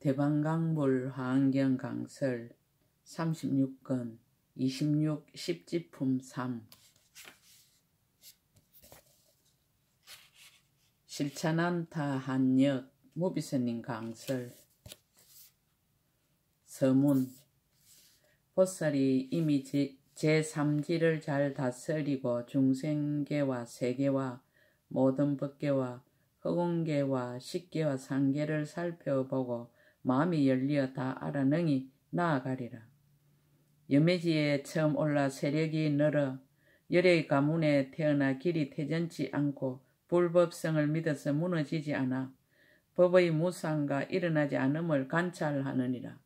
대방강물 화환경 강설 36권 26 십지품 3 실찬한타 한역 무비스님 강설 서문 보살이 이미 제3지를 잘 다스리고 중생계와 세계와 모든 법계와 허공계와 식계와 상계를 살펴보고 마음이 열리어 다 알아능히 나아가리라. 여매지에 처음 올라 세력이 늘어 열의 가문에 태어나 길이 태전치 않고 불법성을 믿어서 무너지지 않아 법의 무상과 일어나지 않음을 관찰하느니라.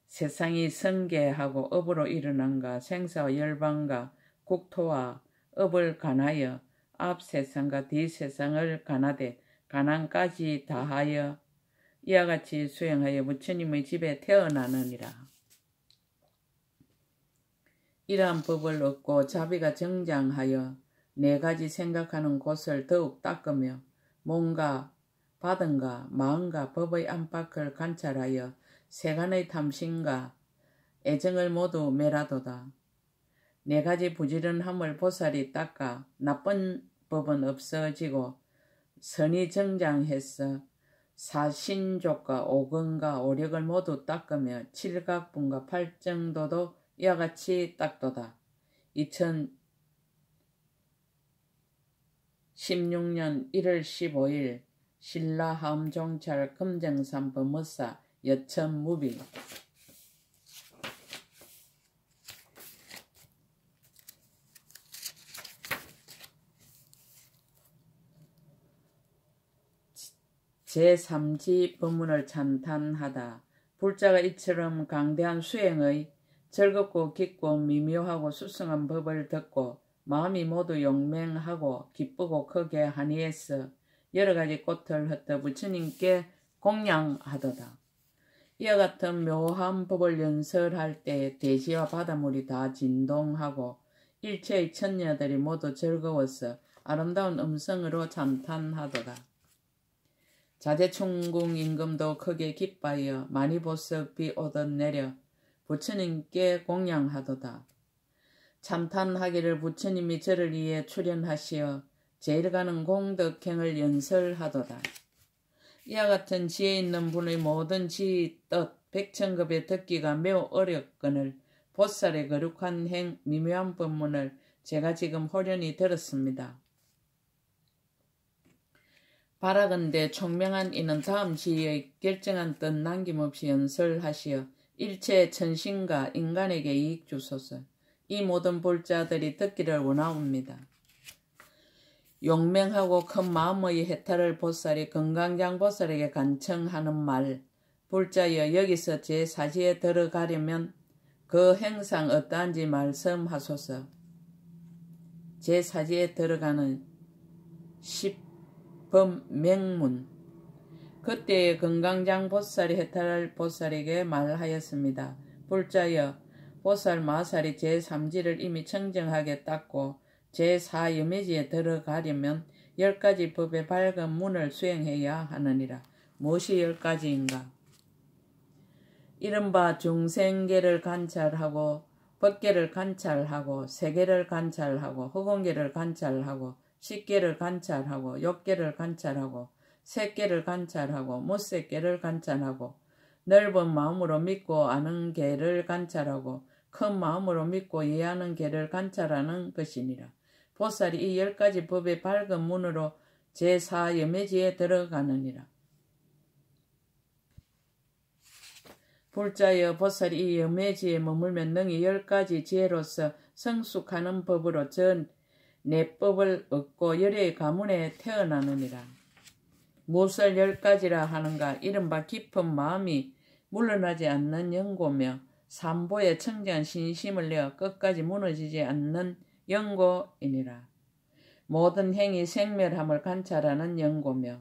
세상이 성계하고 업으로 일어난가 생사와 열방과 국토와 업을 간하여 앞 세상과 뒤 세상을 간하되 가난까지 다하여 이와 같이 수행하여 부처님의 집에 태어나느니라. 이러한 법을 얻고 자비가 정장하여 네 가지 생각하는 곳을 더욱 닦으며 몸과 바든가 마음과 법의 안팎을 관찰하여 세간의 탐심과 애정을 모두 멸하도다. 네 가지 부지런함을 보살이 닦아 나쁜 법은 없어지고 선이 정장해서 사신족과 오건과 오력을 모두 닦으며 칠각분과 팔정도도 이와 같이 닦도다. 2016년 1월 15일 신라하음종찰 금정산 법무사 여천무비 제3지 법문을 찬탄하다. 불자가 이처럼 강대한 수행의 즐겁고 깊고 미묘하고 수승한 법을 듣고 마음이 모두 용맹하고 기쁘고 크게 한이해서 여러가지 꽃을 흩어 부처님께 공양하도다. 이와 같은 묘한 법을 연설할 때 대지와 바닷물이 다 진동하고 일체의 천녀들이 모두 즐거워서 아름다운 음성으로 찬탄하도다. 자재충궁 임금도 크게 기뻐하여 많이 보석비 오듯 내려 부처님께 공양하도다. 찬탄하기를 부처님이 저를 위해 출연하시어 제일 가는 공덕행을 연설하도다. 이와 같은 지혜 있는 분의 모든 지의 뜻 백천급에 듣기가 매우 어렵거늘 보살의 거룩한 행 미묘한 법문을 제가 지금 호련히 들었습니다. 바라건대 총명한 이는 다음 지혜의 결정한 뜻 남김없이 연설하시어 일체 천신과 인간에게 이익 주소서. 이 모든 불자들이 듣기를 원하옵니다. 용맹하고 큰 마음의 해탈을 보살이 건강장 보살에게 간청하는 말, 불자여 여기서 제4지에 들어가려면 그 행상 어떠한지 말씀하소서. 제4지에 들어가는 10법 맹문. 그때의 건강장 보살이 해탈 보살에게 말하였습니다. 불자여 보살 마살이 제3지를 이미 청정하게 닦고 제4여매지에 들어가려면 10가지 법의 밝은 문을 수행해야 하느니라. 무엇이 10가지인가? 이른바 중생계를 관찰하고 법계를 관찰하고 세계를 관찰하고 허공계를 관찰하고 식계를 관찰하고 욕계를 관찰하고 색계를 관찰하고 무색계를 관찰하고 넓은 마음으로 믿고 아는 계를 관찰하고 큰 마음으로 믿고 이해하는 계를 관찰하는 것이니라. 보살이 이 10가지 법의 밝은 문으로 제4여매지에 들어가느니라. 불자여 보살이 이 여매지에 머물면 능히 10가지 지혜로서 성숙하는 법으로 전 내법을 얻고 열의 가문에 태어나느니라. 무엇을 10가지라 하는가? 이른바 깊은 마음이 물러나지 않는 연고며 삼보에 청정한 신심을 내어 끝까지 무너지지 않는 연고이니라. 모든 행위 생멸함을 관찰하는 연고며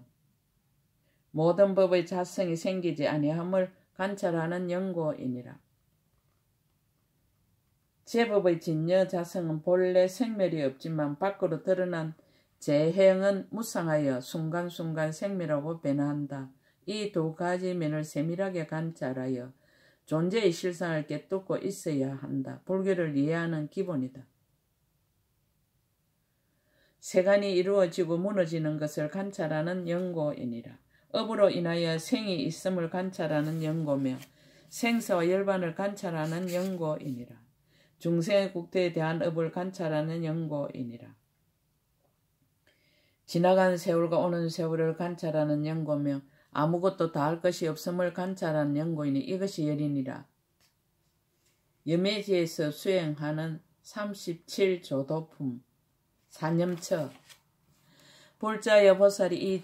모든 법의 자성이 생기지 아니함을 관찰하는 연고이니라. 제법의 진여 자성은 본래 생멸이 없지만 밖으로 드러난 제행은 무상하여 순간순간 생멸하고 변화한다. 이 두 가지 면을 세밀하게 관찰하여 존재의 실상을 깨닫고 있어야 한다. 불교를 이해하는 기본이다. 세간이 이루어지고 무너지는 것을 관찰하는 연고이니라. 업으로 인하여 생이 있음을 관찰하는 연고며 생사와 열반을 관찰하는 연고이니라. 중생의 국토에 대한 업을 관찰하는 연고이니라. 지나간 세월과 오는 세월을 관찰하는 연고며 아무것도 다할 것이 없음을 관찰하는 연고이니 이것이 열이니라. 염해지에서 수행하는 37조도품 사념처 불자여 보살이 이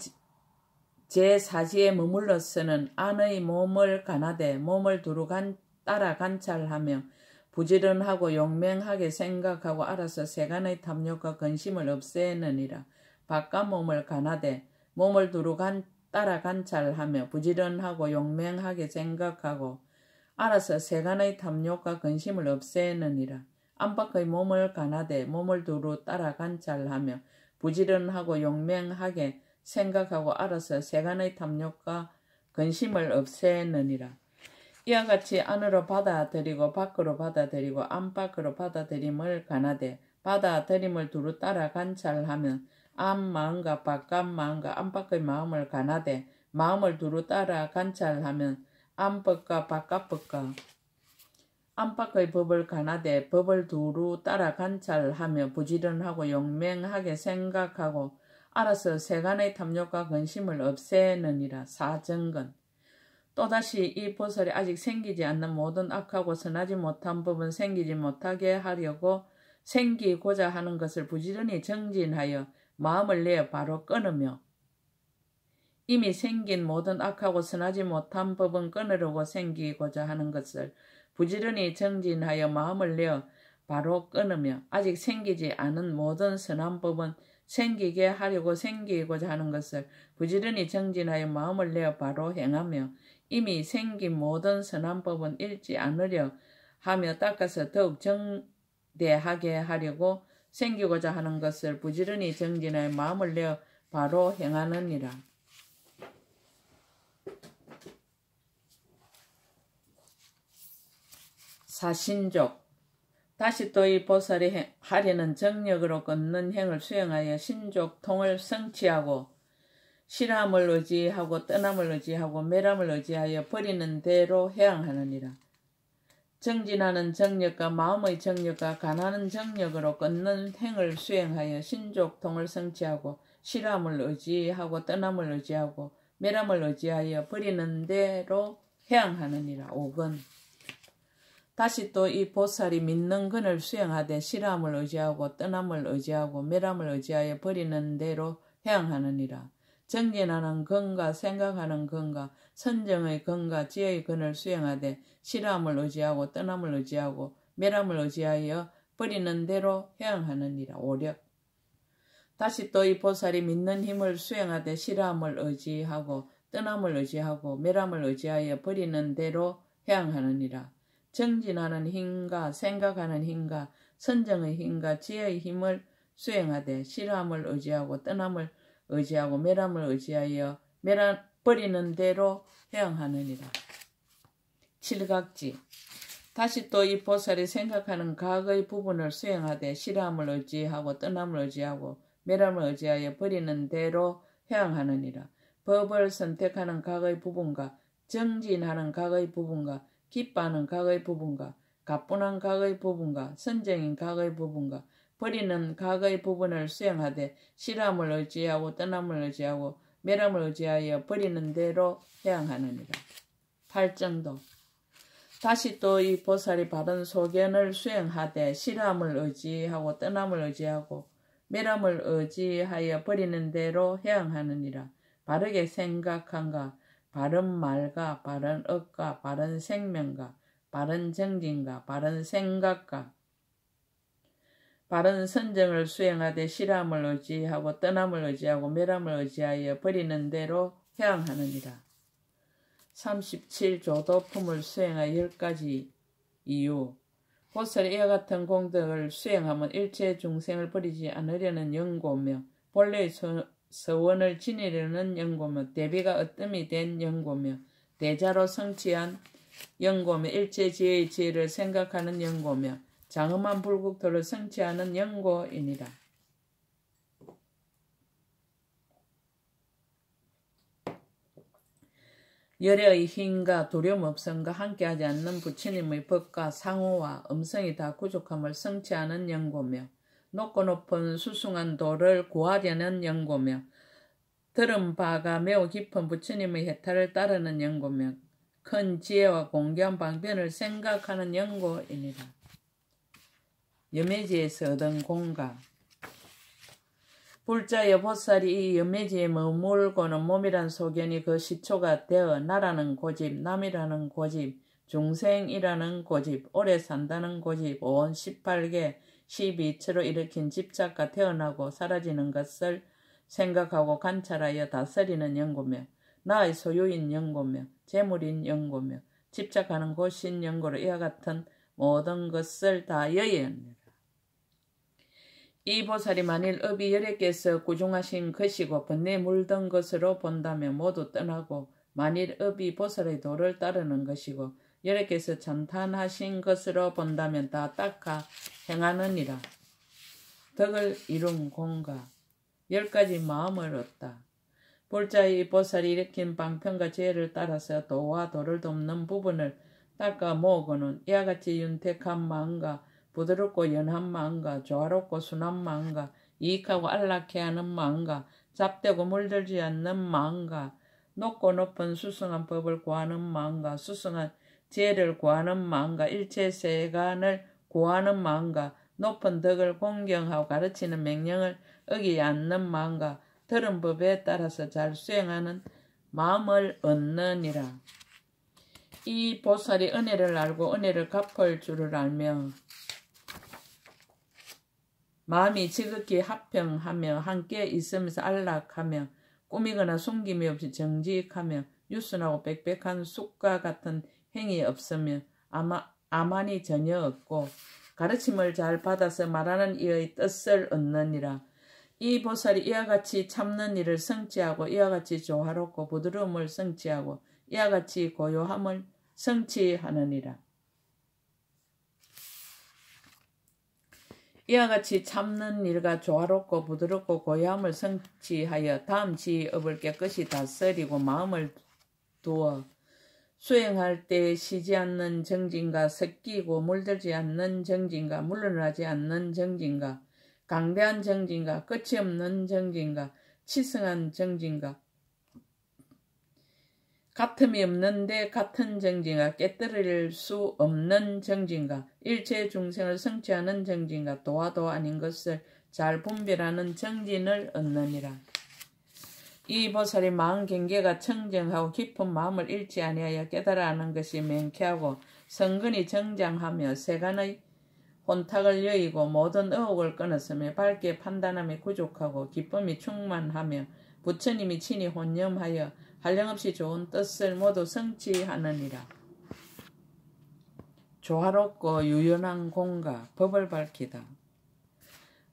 제4지에 머물러서는 안의 몸을 가나되 몸을 두루 따라 관찰하며 부지런하고 용맹하게 생각하고 알아서 세간의 탐욕과 근심을 없애느니라. 바깥 몸을 가나되 몸을 두루 따라 관찰하며 부지런하고 용맹하게 생각하고 알아서 세간의 탐욕과 근심을 없애느니라. 안팎의 몸을 가나되 몸을 두루 따라 관찰하며 부지런하고 용맹하게 생각하고 알아서 세간의 탐욕과 근심을 없애느니라. 이와 같이 안으로 받아들이고 밖으로 받아들이고 안팎으로 받아들임을 가나되 받아들임을 두루 따라 관찰하면 안 마음과 바깥 마음과 안팎의 마음을 가나되 마음을 두루 따라 관찰하면 안법과 바깥법과 안팎의 법을 가나되 법을 두루 따라 관찰하며 부지런하고 용맹하게 생각하고 알아서 세간의 탐욕과 근심을 없애느니라. 사정근 또다시 이 보살이 아직 생기지 않는 모든 악하고 선하지 못한 법은 생기지 못하게 하려고 생기고자 하는 것을 부지런히 정진하여 마음을 내어 바로 끊으며 이미 생긴 모든 악하고 선하지 못한 법은 끊으려고 생기고자 하는 것을 부지런히 정진하여 마음을 내어 바로 끊으며 아직 생기지 않은 모든 선한 법은 생기게 하려고 생기고자 하는 것을 부지런히 정진하여 마음을 내어 바로 행하며 이미 생긴 모든 선한 법은 잃지 않으려 하며 닦아서 더욱 정대하게 하려고 생기고자 하는 것을 부지런히 정진하여 마음을 내어 바로 행하느니라. 사신족 다시 또 이 보살이 하려는 정력으로 걷는 행을 수행하여 신족통을 성취하고 실함을 의지하고 떠남을 의지하고 매람을 의지하여 버리는 대로 해양하느니라. 정진하는 정력과 마음의 정력과 가난한 정력으로 걷는 행을 수행하여 신족통을 성취하고 실함을 의지하고 떠남을 의지하고 매람을 의지하여 버리는 대로 해양하느니라. 5건 다시 또 이 보살이 믿는 근을 수행하되 실함을 의지하고 떠남을 의지하고 매람을 의지하여 버리는 대로 해양하느니라. 정진하는 근과 생각하는 근과 선정의 근과 지혜의 근을 수행하되 실함을 의지하고 떠남을 의지하고 매람을 의지하여 버리는 대로 해양하느니라. 5력 다시 또 이 보살이 믿는 힘을 수행하되 실함을 의지하고 떠남을 의지하고 매람을 의지하여 버리는 대로 해양하느니라. 정진하는 힘과 생각하는 힘과 선정의 힘과 지혜의 힘을 수행하되 실함을 의지하고 떠남을 의지하고 매람을 의지하여 버리는 대로 해양하느니라. 칠각지 다시 또 이 보살이 생각하는 각의 부분을 수행하되 실함을 의지하고 떠남을 의지하고 매람을 의지하여 버리는 대로 해양하느니라. 법을 선택하는 각의 부분과 정진하는 각의 부분과 기뻐하는 각의 부분과 가뿐한 각의 부분과 선정인 각의 부분과 버리는 각의 부분을 수행하되 실함을 의지하고 떠남을 의지하고 매람을 의지하여 버리는 대로 해양하느니라. 팔정도 다시 또 이 보살이 바른 소견을 수행하되 실함을 의지하고 떠남을 의지하고 매람을 의지하여 버리는 대로 해양하느니라. 바르게 생각한가 바른 말과 바른 업과 바른 생명과 바른 정진과 바른 생각과 바른 선정을 수행하되 실함을 의지하고 떠남을 의지하고 매람을 의지하여 버리는 대로 해양하느니라. 37조도품을 수행하여 10가지 이유 보살이 이와 같은 공덕을 수행하면 일체 중생을 버리지 않으려는 연고며 본래의 서원을 지니려는 연고며 대비가 으뜸이 된 연고며 대자로 성취한 연고며 일체지혜의 지혜를 생각하는 연고며 장엄한 불국토를 성취하는 연고이니라. 열애의 힘과 두려움 없음과 함께하지 않는 부처님의 법과 상호와 음성이 다 부족함을 성취하는 연고며 높고 높은 수숭한 도를 구하려는 연고며 들은 바가 매우 깊은 부처님의 해탈을 따르는 연고며 큰 지혜와 공교한 방편을 생각하는 연고이니라. 여매지에서 얻은 공가. 불자여 보살이 이 여매지에 머물고는 몸이란 소견이 그 시초가 되어 나라는 고집, 남이라는 고집, 중생이라는 고집, 오래 산다는 고집, 온 18개, 12처로 일으킨 집착과 태어나고 사라지는 것을 생각하고 관찰하여 다스리는 연고며 나의 소유인 연고며 재물인 연고며 집착하는 곳인 연고로 이와 같은 모든 것을 다 여의하느니라. 이 보살이 만일 업이 열애께서 구중하신 것이고 번뇌에 물든 것으로 본다면 모두 떠나고 만일 업이 보살의 도를 따르는 것이고 열애께서 참탄하신 것으로 본다면 다 닦아 행하느니라. 덕을 이룬 공가. 10가지 마음을 얻다. 불자의 보살이 일으킨 방편과 지혜를 따라서 도와 도를 돕는 부분을 닦아 모으고는 이와 같이 윤택한 마음과 부드럽고 연한 마음과 조화롭고 순한 마음과 이익하고 안락해 하는 마음과 잡되고 물들지 않는 마음과 높고 높은 수승한 법을 구하는 마음과 수승한 지혜를 구하는 마음과 일체세간을 구하는 마음과 높은 덕을 공경하고 가르치는 명령을 어기지 않는 마음과 들은 법에 따라서 잘 수행하는 마음을 얻느니라. 이 보살이 은혜를 알고 은혜를 갚을 줄을 알며 마음이 지극히 합평하며 함께 있으면서 안락하며 꾸미거나 숨김이 없이 정직하며 유순하고 빽빽한 쑥과 같은 행위 없으며 아만이 전혀 없고 가르침을 잘 받아서 말하는 이의 뜻을 얻느니라. 이 보살이 이와 같이 참는 일을 성취하고 이와 같이 조화롭고 부드러움을 성취하고 이와 같이 고요함을 성취하느니라. 이와 같이 참는 일과 조화롭고 부드럽고 고요함을 성취하여 다음 지업을 깨끗이 다스리고 마음을 두어 수행할 때 쉬지 않는 정진과 섞이고 물들지 않는 정진과 물러나지 않는 정진과 강대한 정진과 끝이 없는 정진과 치승한 정진과 같음이 없는데 같은 정진과 깨뜨릴 수 없는 정진과 일체 중생을 성취하는 정진과 도와도 아닌 것을 잘 분별하는 정진을 얻느니라. 이 보살이 마음 경계가 청정하고 깊은 마음을 잃지 아니하여 깨달아 하는 것이 명쾌하고 성근이 정장하며 세간의 혼탁을 여의고 모든 의혹을 끊었으며 밝게 판단함이 부족하고 기쁨이 충만하며 부처님이 친히 혼념하여 한량없이 좋은 뜻을 모두 성취하느니라. 조화롭고 유연한 공가, 법을 밝히다.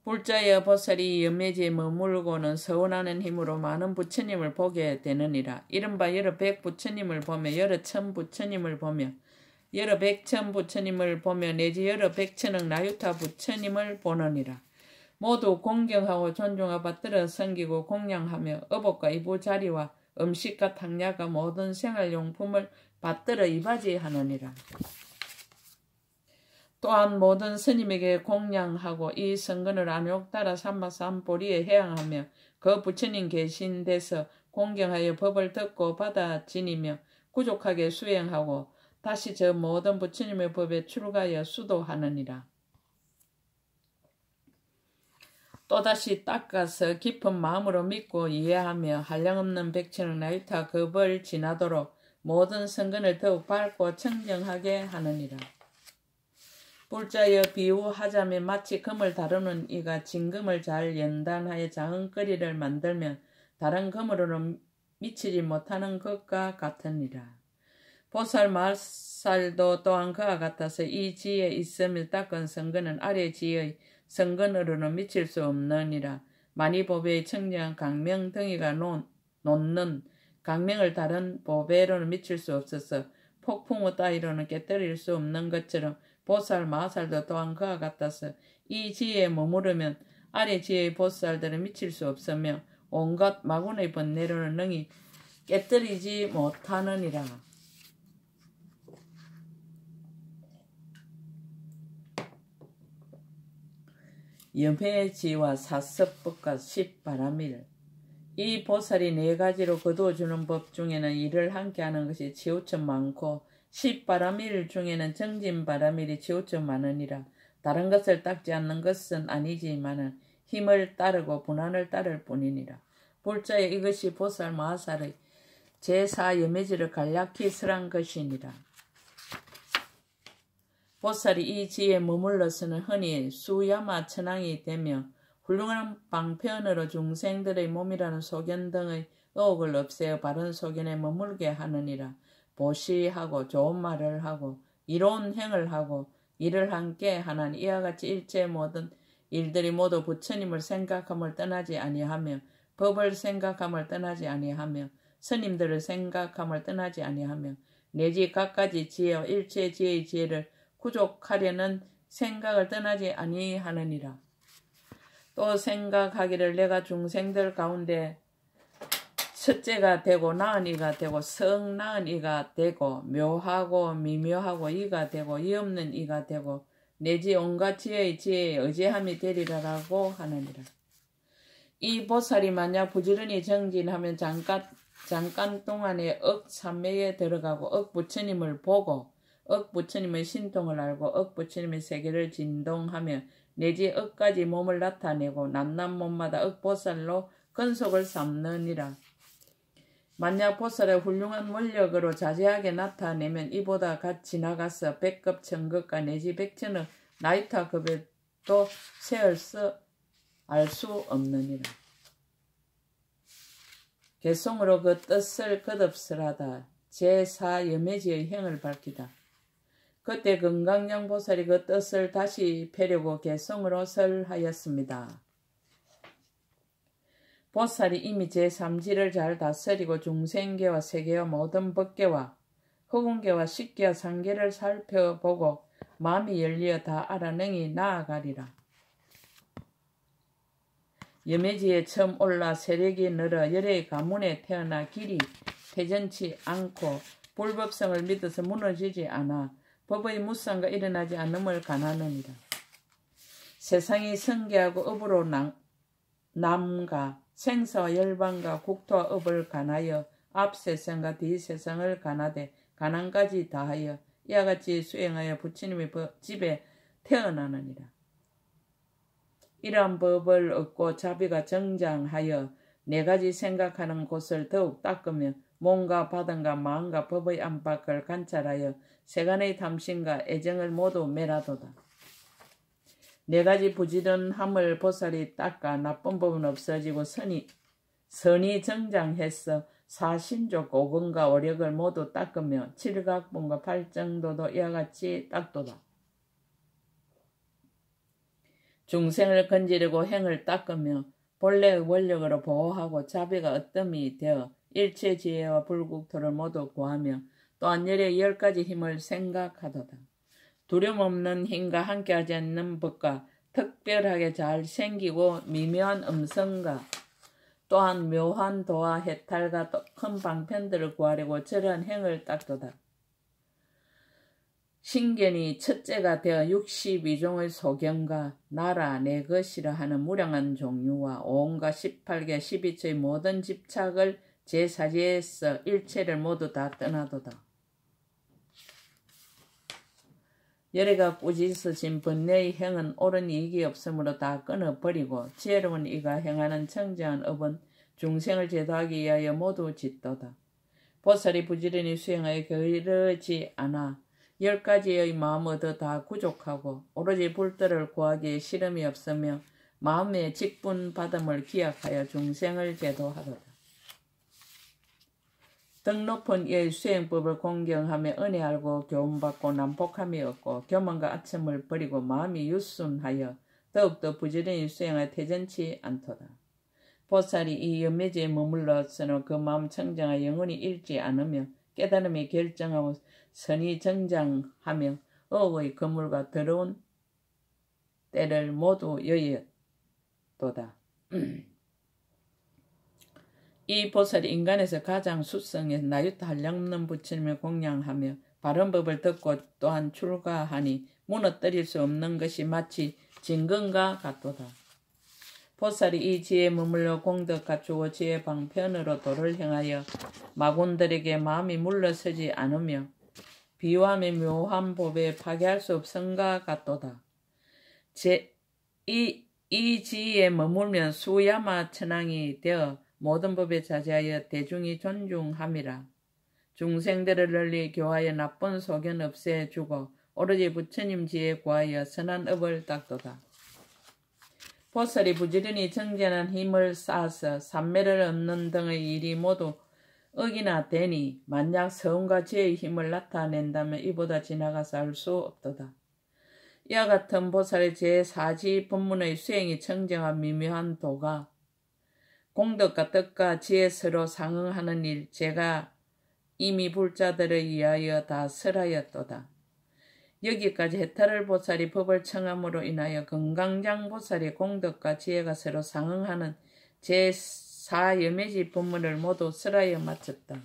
불자여 보살이 연매지에 머물고는 서원하는 힘으로 많은 부처님을 보게 되느니라. 이른바 여러 백 부처님을 보며 여러 천 부처님을 보며 여러 백천 부처님을 보며 내지 여러 백천억 나유타 부처님을 보느니라. 모두 공경하고 존중하고 받들어 섬기고 공양하며 의복과 이부자리와 음식과 탕약과 모든 생활용품을 받들어 이바지하느니라. 또한 모든 스님에게 공양하고 이 성근을 안욕 따라 삼아서 한 보리에 해양하며 그 부처님 계신 데서 공경하여 법을 듣고 받아 지니며 구족하게 수행하고 다시 저 모든 부처님의 법에 출가하여 수도하느니라. 또다시 닦아서 깊은 마음으로 믿고 이해하며 한량없는 백천억 나유타 그 벌 지나도록 모든 성근을 더욱 밝고 청정하게 하느니라. 불자여 비유하자면 마치 금을 다루는 이가 진금을 잘 연단하여 장은거리를 만들면 다른 금으로는 미치지 못하는 것과 같으니라. 보살 말살도 또한 그와 같아서 이 지에 있음을 닦은 성근은 아래 지의 성근으로는 미칠 수 없느니라. 만이보배의 청량 강명 등이가 놓는 강명을 다른 보배로는 미칠 수 없어서 폭풍우 따위로는 깨뜨릴 수 없는 것처럼 보살 마살도 또한 그와 같아서 이 지혜에 머무르면 아래 지혜의 보살들은 미칠 수 없으며 온갖 마군의 번뇌로는 능히 깨뜨리지 못하느니라. 염해지와 사섭법과 십바라밀. 이 보살이 네 가지로 거두어주는 법 중에는 이를 함께하는 것이 치우쳐 많고 십바라밀 중에는 정진바라밀이 치우쳐 많으니라. 다른 것을 닦지 않는 것은 아니지만은 힘을 따르고 분한을 따를 뿐이니라. 불자에 이것이 보살 마살의 제4염해지를 간략히 설한 것이니라. 보살이 이 지에 머물러서는 흔히 수야마 천왕이 되며 훌륭한 방편으로 중생들의 몸이라는 소견 등의 의혹을 없애어 바른 소견에 머물게 하느니라. 보시하고 좋은 말을 하고 이로운 행을 하고 이를 함께 하나니 이와 같이 일체 모든 일들이 모두 부처님을 생각함을 떠나지 아니하며 법을 생각함을 떠나지 아니하며 스님들을 생각함을 떠나지 아니하며 내지 갖가지 지혜와 일체 지혜의 지혜를 구족하려는 생각을 떠나지 아니하느니라. 또 생각하기를 내가 중생들 가운데 첫째가 되고 나은 이가 되고 성 나은 이가 되고 묘하고 미묘하고 이가 되고 이 없는 이가 되고 내지 온갖 지혜의 지혜에 의지함이 되리라라고 하느니라. 이 보살이 만약 부지런히 정진하면 잠깐 동안에 억삼매에 들어가고 억부처님을 보고 억부처님의 신통을 알고 억부처님의 세계를 진동하며 내지 억까지 몸을 나타내고 남남 몸마다 억보살로 근속을 삼느니라. 만약 보살의 훌륭한 원력으로 자세하게 나타내면 이보다 갓 지나가서 백급 천급과 내지 백천의 나이타급에도 알 수 없느니라. 개송으로 그 뜻을 거듭설하다. 제4염해지의 행을 밝히다. 그때 금강양보살이 그 뜻을 다시 펴려고 개송으로 설하였습니다. 보살이 이미 제3지를 잘 다스리고 중생계와 세계와 모든 법계와 흑운계와 식계와 상계를 살펴보고 마음이 열리어 다 알아능히 나아가리라. 염해지에 처음 올라 세력이 늘어 열의 가문에 태어나 길이 패전치 않고 불법성을 믿어서 무너지지 않아 법의 무상과 일어나지 않음을 간하느니라. 세상이 성계하고 업으로 남가 생사와 열반과 국토와 업을 간하여 앞 세상과 뒤 세상을 간하되 가난까지 다하여 이와 같이 수행하여 부처님의 집에 태어나느니라. 이러한 법을 얻고 자비가 정장하여 네 가지 생각하는 곳을 더욱 닦으며 몸과 바닥과 마음과 법의 안팎을 관찰하여 세간의 탐심과 애정을 모두 멸하도다. 네 가지 부지런함을 보살이 닦아 나쁜 법은 없어지고 선이 정장해서 사신족 오근과 오력을 모두 닦으며 칠각본과 팔정도도 이와 같이 닦도다. 중생을 건지려고 행을 닦으며 본래의 원력으로 보호하고 자비가 어뜸이 되어 일체 지혜와 불국토를 모두 구하며 또한 열의 10가지 힘을 생각하도다. 두려움 없는 힘과 함께하지 않는 법과 특별하게 잘 생기고 미묘한 음성과 또한 묘한 도와 해탈과 큰 방편들을 구하려고 저러한 행을 닦도다. 신견이 첫째가 되어 62종의 소견과 나라 내 것이라 하는 무량한 종류와 온갖 18개 12처의 모든 집착을 제4지에서 일체를 모두 다 떠나도다. 열애가 꾸짖으신 번뇌의 행은 옳은 이익이 없으므로 다 끊어버리고 지혜로운 이가 행하는 청정한 업은 중생을 제도하기 위하여 모두 짓도다. 보살이 부지런히 수행하여 게으르지 않아 10가지의 마음 얻어 다 구족하고 오로지 불도를 구하기에 시름이 없으며 마음의 직분받음을 기약하여 중생을 제도하도다. 등 높은 이의 수행법을 공경하며 은혜 알고 교훈받고 난폭함이 없고 교만과 아첨을 버리고 마음이 유순하여 더욱더 부지런히 수행하여 태전치 않도다. 보살이 이 연매지에 머물러서는 그 마음 청정하여 영원히 잃지 않으며 깨달음이 결정하고 선이 정장하며 어의 거물과 더러운 때를 모두 여의도다. 이 보살이 인간에서 가장 수성해 나유타 한량없는 부처님을 공양하며 바른 법을 듣고 또한 출가하니 무너뜨릴 수 없는 것이 마치 진건과 같도다. 보살이 이 지혜에 머물러 공덕 갖추고 지혜 방편으로 도를 행하여 마군들에게 마음이 물러서지 않으며 비유함의 묘한 법에 파괴할 수 없음과 같도다. 이 지혜에 머물면 수야마 천왕이 되어 모든 법에 자제하여 대중이 존중함이라. 중생들을 널리 교화하여 나쁜 소견 없애주고 오로지 부처님 지혜에 구하여 선한 업을 닦도다. 보살이 부지런히 정진한 힘을 쌓아서 삼매를 얻는 등의 일이 모두 억이나 되니 만약 서운과 지혜의 힘을 나타낸다면 이보다 지나가서 할 수 없도다. 이와 같은 보살의 제4지 법문의 수행이 청정한 미묘한 도가 공덕과 뜻과 지혜 서로 상응하는 일 제가 이미 불자들에 의하여 다 설하였도다. 여기까지 해탈을 보살이 법을 청함으로 인하여 건강장 보살이 공덕과 지혜가 서로 상응하는 제4여매지 법문을 모두 설하여 마쳤다.